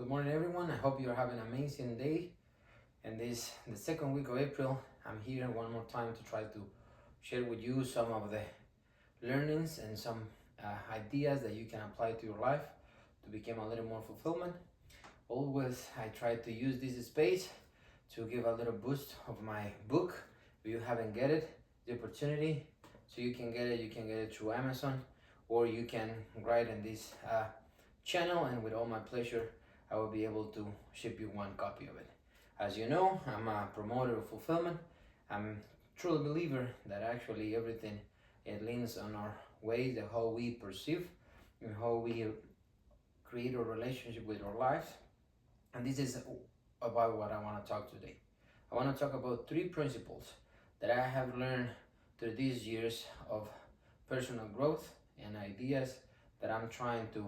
Good morning, everyone. I hope you're having an amazing day. And the second week of April, I'm here one more time to try to share with you some of the learnings and some ideas that you can apply to your life to become a little more fulfillment. Always, I try to use this space to give a little boost of my book. If you haven't get it, the opportunity, so you can get it. You can get it through Amazon, or you can write in this channel, and with all my pleasure, I will be able to ship you one copy of it. As you know, I'm a promoter of fulfillment. I'm truly a believer that actually everything it leans on our ways, and how we perceive and how we create a relationship with our lives. And this is about what I want to talk today. I want to talk about three principles that I have learned through these years of personal growth and ideas that I'm trying to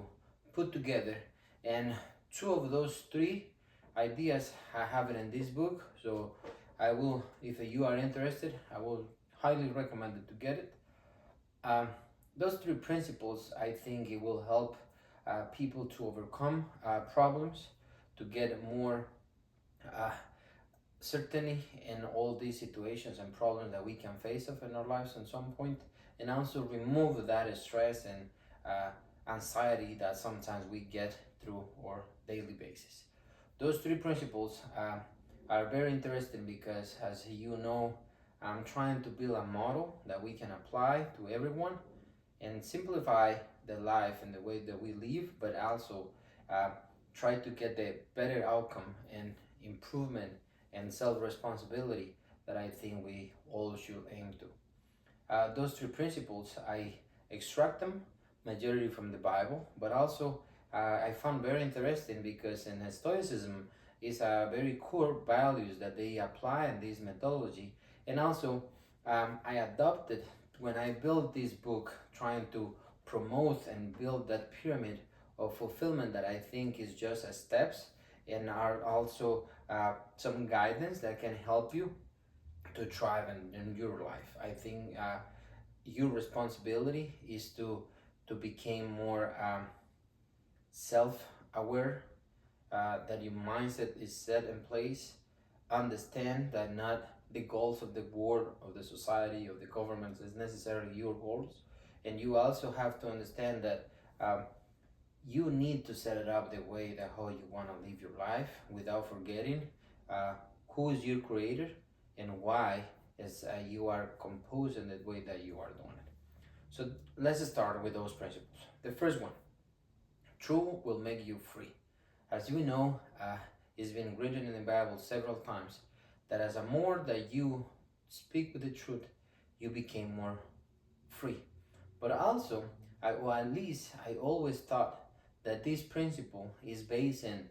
put together. And two of those three ideas I have it in this book. So I will, if you are interested, I will highly recommend it to get it. Um, those three principles, I think it will help people to overcome problems, to get more uh, certainty in all these situations and problems that we can face of in our lives at some point, and also remove that stress and anxiety that sometimes we get through our daily basis. Those three principles are very interesting because, as you know, I'm trying to build a model that we can apply to everyone and simplify the life and the way that we live, but also uh, try to get the better outcome and improvement and self-responsibility that I think we all should aim to. Those three principles, I extract them majority from the Bible, but also I found very interesting because in Stoicism is a very core values that they apply in this methodology, and also I adopted when I built this book, trying to promote and build that pyramid of fulfillment that I think is just a steps and are also some guidance that can help you to thrive in your life. I think your responsibility is to become more self-aware, that your mindset is set in place, understand that not the goals of the world, of the society, of the government is necessarily your goals, and you also have to understand that you need to set it up the way that how you want to live your life without forgetting uh, who is your creator and why is you are composed in the way that you are doing it. So let's start with those principles. The first one, truth will make you free. As you know, it's been written in the Bible several times that as a more that you speak with the truth, you became more free. But also, or at least I always thought that this principle is based in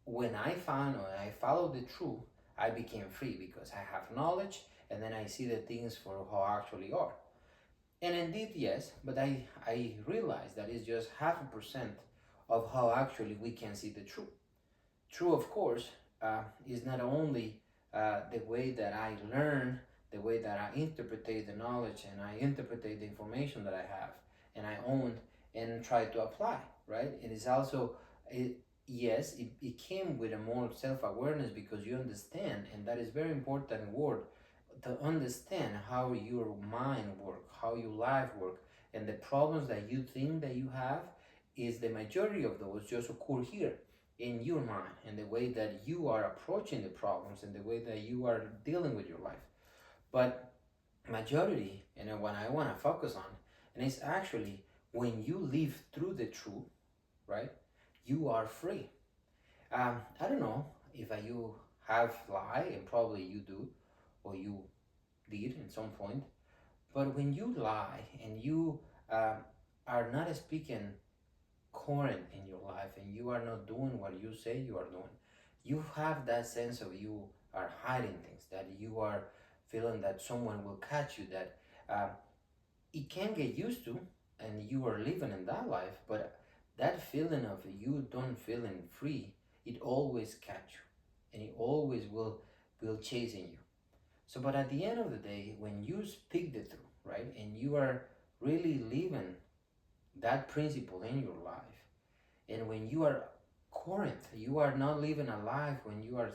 when I found or I followed the truth, I became free because I have knowledge and then I see the things for how actually are. And indeed, yes, but I realized that it's just 0.5% of how actually we can see the truth. True, of course, is not only the way that I learn, the way that I interpret the knowledge and I interpret the information that I have and I own and try to apply, right? It is also, yes, it came with a more self-awareness because you understand, and that is very important word, to understand how your mind work, how your life work, and the problems that you think that you have is the majority of those just occur here in your mind and the way that you are approaching the problems and the way that you are dealing with your life. But majority, and what I want to focus on, and it's actually when you live through the truth, right? You are free. I don't know if you have lie, and probably you do, or you did at some point. But when you lie and you are not speaking current in your life and you are not doing what you say you are doing, you have that sense of you are hiding things, that you are feeling that someone will catch you, that um, it can get used to, and you are living in that life, but that feeling of you don't feeling free, it always catch you and it always will chasing you. So, but at the end of the day, when you speak the truth, right, and you are really living that principle in your life, And when you are current, you are not living a life when you are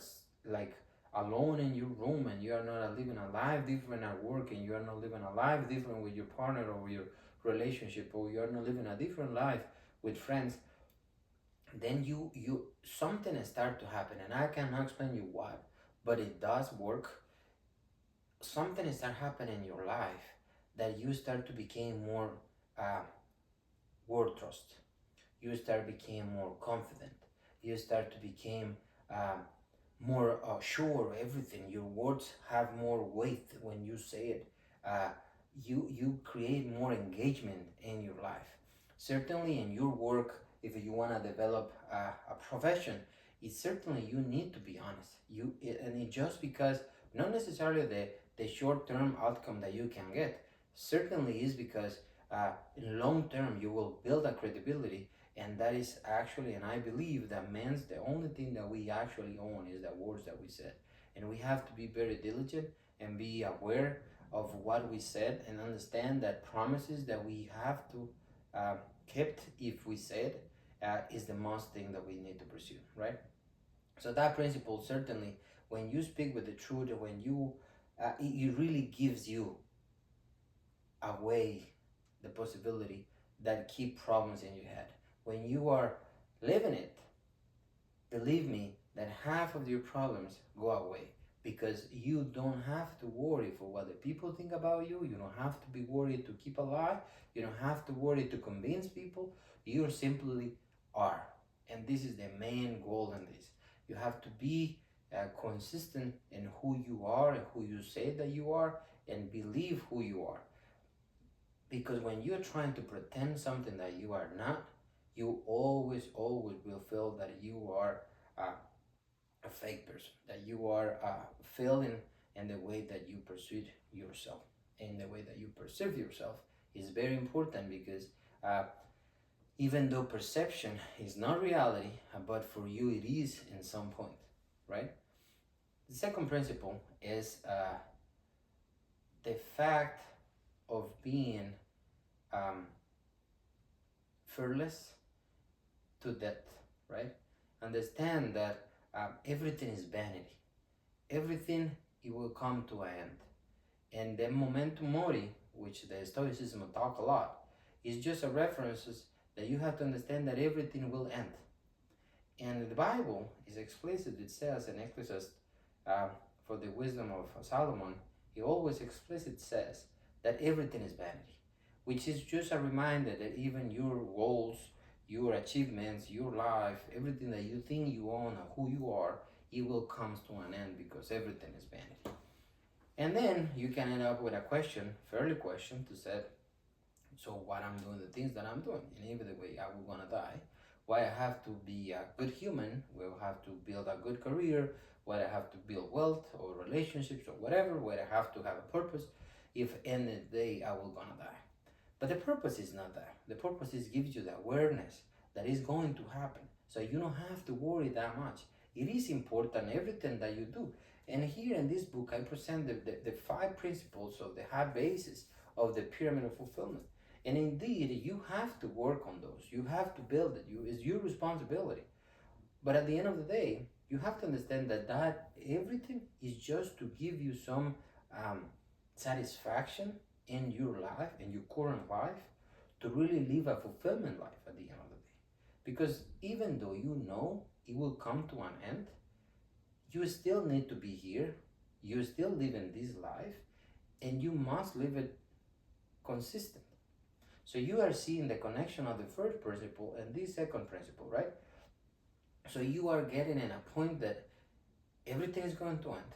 like alone in your room, and you are not living a life different at work, and you are not living a life different with your partner or your relationship, or you are not living a different life with friends. Then you something start to happen, and I cannot explain you what, but it does work. Something start happening in your life that you start to become more uh, word trust. You start become more confident. You start to become um, more sure of everything. Your words have more weight when you say it. uh, you create more engagement in your life. Certainly in your work, if you want to develop a profession, it's certainly you need to be honest. And it just because not necessarily the short-term outcome that you can get, certainly is because in long term you will build a credibility. And that is actually, and I believe that means the only thing that we actually own is the words that we said. And we have to be very diligent and be aware of what we said, and understand that promises that we have to uh, kept, if we said, is the most thing that we need to pursue, right? So that principle, certainly when you speak with the truth, and when you it really gives you away the possibility that keep problems in your head. When you are living it, believe me that half of your problems go away, because you don't have to worry for what the people think about you. You don't have to be worried to keep alive. You don't have to worry to convince people. You simply are. And this is the main goal in this. You have to be consistent in who you are and who you say that you are, and believe who you are. Because when you're trying to pretend something that you are not, you always, always will feel that you are uh, a fake person, that you are failing in the way that you perceive yourself, in the way that you perceive yourself is very important. Because uh, even though perception is not reality, but for you it is in some point, right? The second principle is the fact of being um, fearless to death, right? Understand that everything is vanity. Everything, it will come to an end. And the momentum mori, which the Stoicism talk a lot, is just a references that you have to understand that everything will end. And the Bible is explicit. It says in Ecclesiastes, uh, for the wisdom of Solomon, he always explicit says that everything is vanity, which is just a reminder that even your goals, your achievements, your life, everything that you think you own or who you are, it will come to an end, because everything is vanity. And then you can end up with a question, fairly question, to say, so what I'm doing, the things that I'm doing, and even the way I will gonna die, why I have to be a good human, will have to build a good career, why I have to build wealth or relationships or whatever, where I have to have a purpose, if in the day I will gonna die. But the purpose is not that. The purpose is gives you the awareness that is going to happen. So you don't have to worry that much. It is important, everything that you do. And here in this book, I present the five principles of the high basis of the pyramid of fulfillment. And indeed, you have to work on those. You have to build it. It's your responsibility. But at the end of the day, you have to understand that everything is just to give you some um, satisfaction in your life, in your current life, to really live a fulfillment life at the end of the day. Because even though you know it will come to an end, you still need to be here. You still live in this life, and you must live it consistent. So you are seeing the connection of the first principle and this second principle, right? So you are getting in a point that everything is going to end.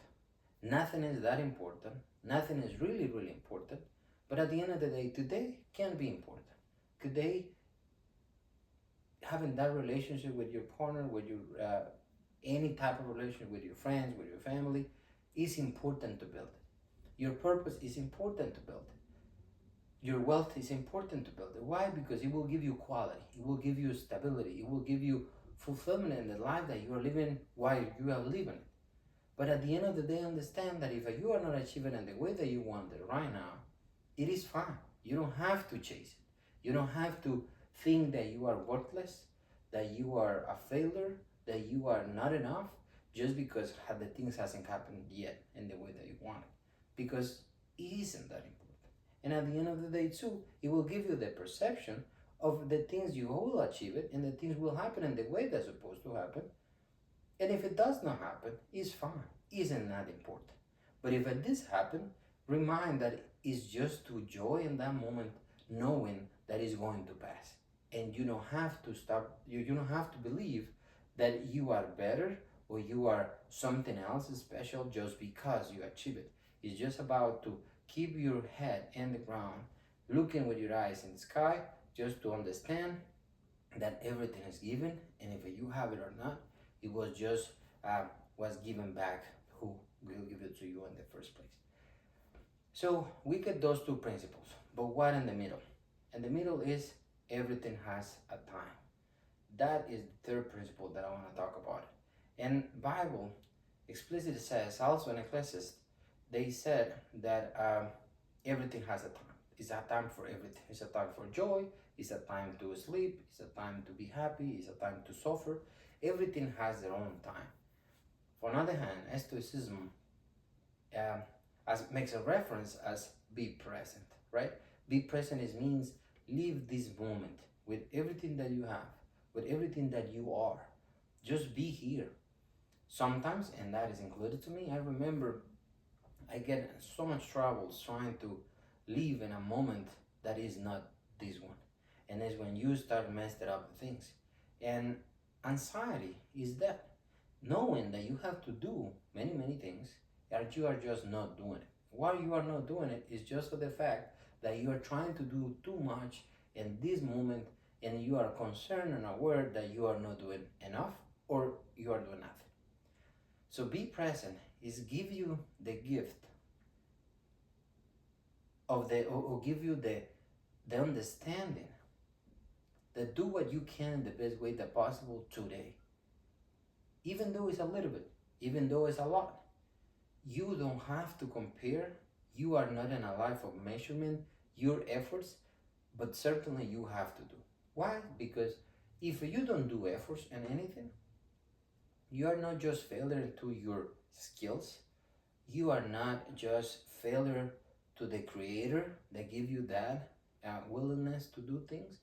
Nothing is that important. Nothing is really, really important. But at the end of the day, today can be important. Today, having that relationship with your partner, with your any type of relationship with your friends, with your family, is important to build it. Your purpose is important to build it. Your wealth is important to build it. Why? Because it will give you quality. It will give you stability. It will give you fulfillment in the life that you are living while you are living it. But at the end of the day, understand that if you are not achieving it the way that you want it right now, it is fine. You don't have to chase it. You don't have to think that you are worthless, that you are a failure, that you are not enough, just because the things hasn't happened yet in the way that you want it. Because it isn't that important. And at the end of the day too, it will give you the perception of the things you will achieve it and the things will happen in the way they're supposed to happen. And if it does not happen, it's fine. Isn't that important. But if it does happen, remind that it's just to joy in that moment, knowing that it's going to pass. And you don't have to stop, you don't have to believe that you are better or you are something else special just because you achieve it. It's just about to keep your head in the ground, looking with your eyes in the sky, just to understand that everything is given, and if you have it or not, it was just was given back who will give it to you in the first place. So we get those two principles, but what in the middle? In the middle is everything has a time. That is the third principle that I want to talk about. And Bible explicitly says, also in Ecclesiastes, they said that everything has a time. It's a time for everything. It's a time for joy. It's a time to sleep. It's a time to be happy. It's a time to suffer. Everything has their own time. For another hand, Stoicism as makes a reference as be present, right? Be present means live this moment with everything that you have, with everything that you are. Just be here. Sometimes, and that is included to me, I remember I get so much trouble trying to live in a moment that is not this one. And it's when you start messing up things. And anxiety is that knowing that you have to do many, many things, and you are just not doing it. Why you are not doing it is just for the fact that you are trying to do too much in this moment, and you are concerned and aware that you are not doing enough or you are doing nothing. So be present is give you the gift of or give you the understanding that do what you can in the best way that possible today. Even though it's a little bit, even though it's a lot. You don't have to compare. You are not in a life of measurement, your efforts, but certainly you have to do. Why? Because if you don't do efforts in anything, you are not just failure to your skills. You are not just failure to the creator that give you that willingness to do things,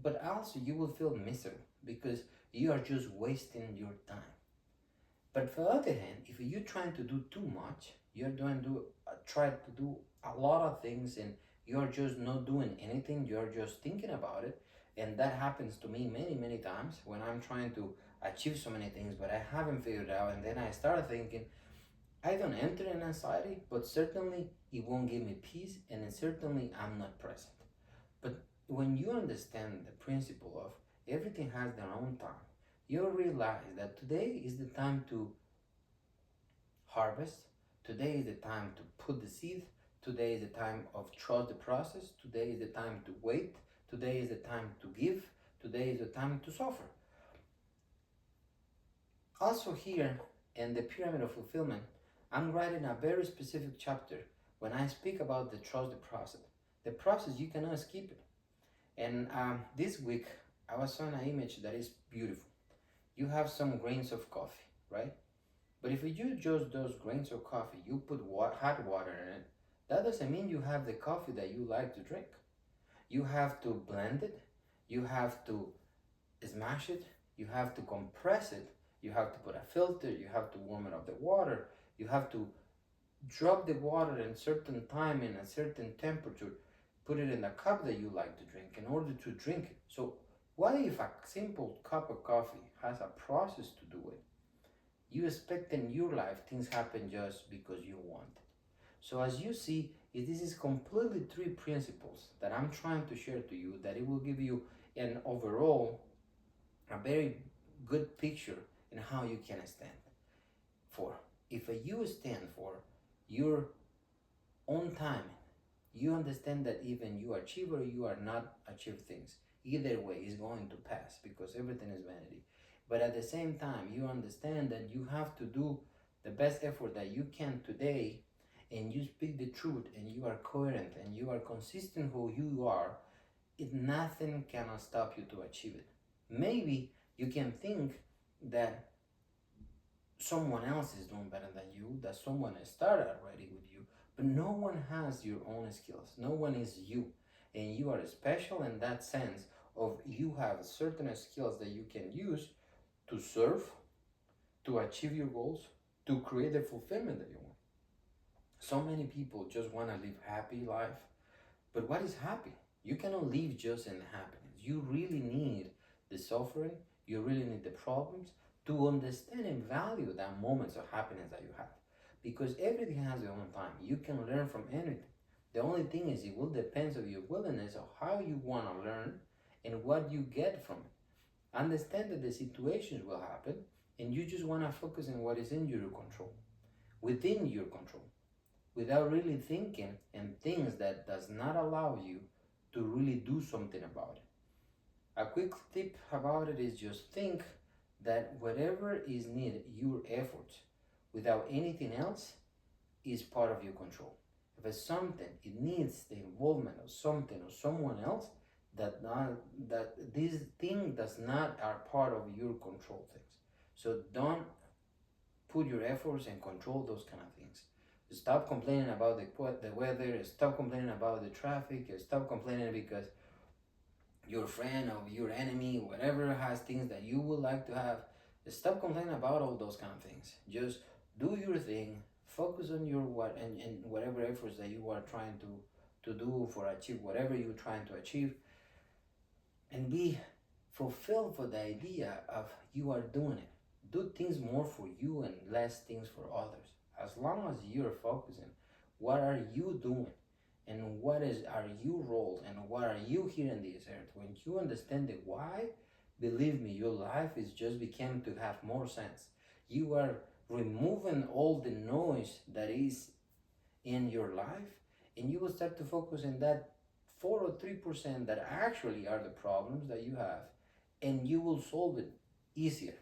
but also you will feel miserable because you are just wasting your time. But for the other hand, if you're trying to do too much, you're going to try to do a lot of things and you're just not doing anything, you're just thinking about it. And that happens to me many, many times when I'm trying to achieve so many things, but I haven't figured it out. And then I start thinking, I don't enter in anxiety, but certainly it won't give me peace, and certainly I'm not present. But when you understand the principle of everything has their own time, you'll realize that today is the time to harvest, today is the time to put the seed, today is the time of trust the process, today is the time to wait, today is the time to give, today is the time to suffer. Also here in the Pyramid of Fulfillment, I'm writing a very specific chapter when I speak about the trust the process. The process, you cannot skip it. And this week, I was on an image that is beautiful. You have some grains of coffee, right? But if you just those grains of coffee, you put hot water in it, that doesn't mean you have the coffee that you like to drink. You have to blend it, you have to smash it, you have to compress it, you have to put a filter, you have to warm it up the water, you have to drop the water in a certain time in a certain temperature, put it in the cup that you like to drink in order to drink it. So what if a simple cup of coffee has a process to do it? You expect in your life things happen just because you want it. So as you see, this is completely three principles that I'm trying to share to you, that it will give you an overall, a very good picture in how you can stand for. If you stand for your own time, you understand that even you achieve or you are not achieve things, either way is going to pass because everything is vanity. But at the same time, you understand that you have to do the best effort that you can today, and you speak the truth, and you are coherent, and you are consistent who you are. Nothing cannot stop you to achieve it. Maybe you can think that someone else is doing better than you, that someone has started already with you, but no one has your own skills. No one is you. And you are special in that sense of you have certain skills that you can use to serve, to achieve your goals, to create the fulfillment that you want. So many people just want to live happy life, but what is happy? You cannot live just in happiness. You really need the suffering, you really need the problems to understand and value that moments of happiness that you have. Because everything has its own time. You can learn from anything. The only thing is it will depend on your willingness of how you want to learn and what you get from it. Understand that the situations will happen and you just want to focus on what is in your control, within your control, without really thinking and things that does not allow you to really do something about it. A quick tip about it is just think that whatever is needed, your efforts, without anything else, is part of your control. If it's something, it needs the involvement of something or someone else that this thing does not are part of your control things. So don't put your efforts and control those kind of things. Stop complaining about the weather. Stop complaining about the traffic. Stop complaining because your friend or your enemy, whatever, has things that you would like to have. Stop complaining about all those kind of things. Just do your thing. Focus on your what and whatever efforts that you are trying to do for achieve whatever you're trying to achieve, and be fulfilled for the idea of you are doing it. Do things more for you and less things for others. As long as you're focusing, what are you doing? And what is are you roles and what are you here in this earth? When you understand the why, believe me, your life is just became to have more sense. You are removing all the noise that is in your life, and you will start to focus on that 4 or 3% that actually are the problems that you have, and you will solve it easier.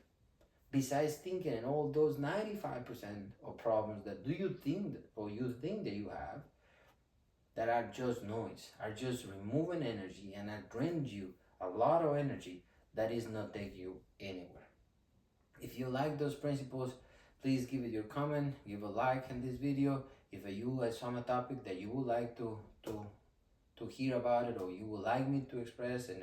Besides thinking and all those 95% of problems that do you think or you think that you have, that are just noise, are just removing energy and that drains you a lot of energy that is not take you anywhere. If you like those principles, please give it your comment, give a like in this video. If you have some topic that you would like to hear about it or you would like me to express and